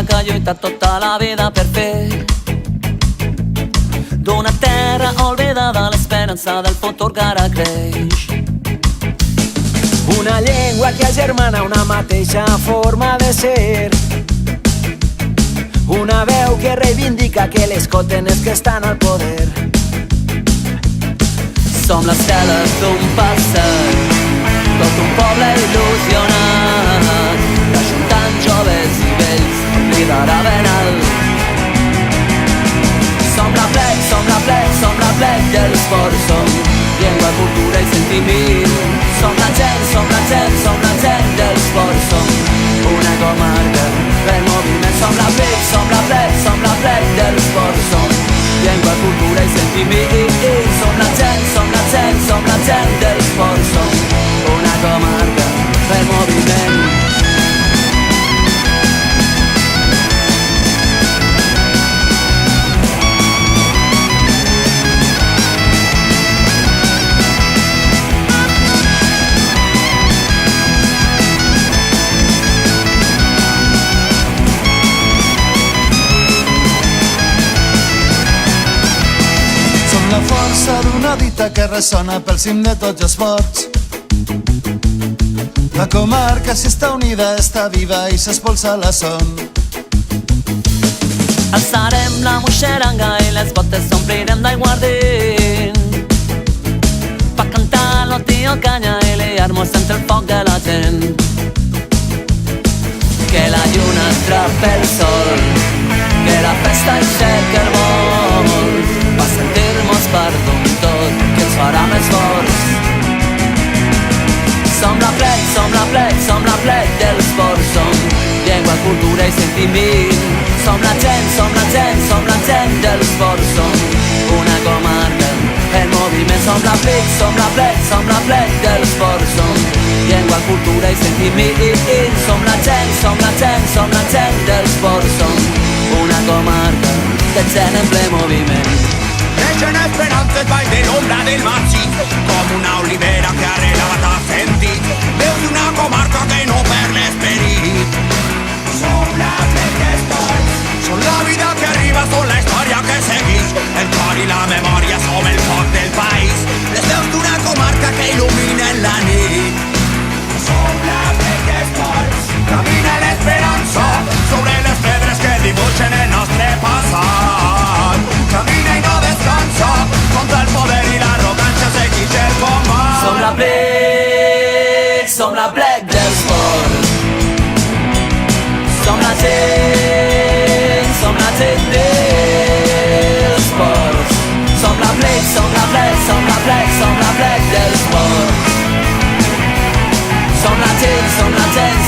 que ha lluitat tota la vida per fer d'una terra oblidada l'esperança del futur que ara creix. Una llengua que agermana una mateixa forma de ser, una veu que reivindica que l'escolten els que estan al poder. Som les teles d'un passat, tot un poble il·lusionat, que ajuntant joves i vells liderarà ben alt. Som la plec, som la plec, som la plec de l'esport, som llengua, cultura i sentiment. Som la gent, som la gent, som la gent de l'esport, som una comarca del moviment. Som la plec, som la plec, som la plec de l'esport, som llengua, cultura i sentiment. Som la gent, som la gent, som la gent de l'esport, som una comarca del moviment. La força d'una dita que ressona pel cim de tots els ports. La comarca, si està unida, està viva i s'espolsa la son. Alçarem la moixeranga i les botes s'omplirem d'aiguardent pa cantar lo tio canya i liar-nos entre el foc de la gent. Que la lluna atrapa el sol, que la festa aixeca el vol, va sentir-nos part d'un tot que ens farà més forts. Som la plec, som la plec, som la plec de l'esport, som llengua, cultura i sentiment. Som la gent, som la gent, som la gent de l'esport, som una comarca en moviment. Som la plec, som la plec, som la plec de l'esport, som llengua, cultura i sentiment. Som la gent, som la gent, som la gent de l'esport, som una comarca de gent en ple moviment. Creixen esperances baix de l'ombra del massís, com una olivera que ha relat a sentit, veu d'una comarca que no perd l'esperit. Som la plec d'esports, som la vida que arriba, som la història que seguix, el cor i la memòria som el foc del país, les veus d'una comarca que il·luminen la nit. Som la plec d'esports, camina l'esperança sobre les pedres que dibuixen el nostre passat. Camina i no descansa, contra el poder i l'arrogància seguix el combat. Som la plec del sport, som la gent, som la gent del sport. Som la plec, som la plec, som la plec, som la plec del sport. Som la gent, som la gent,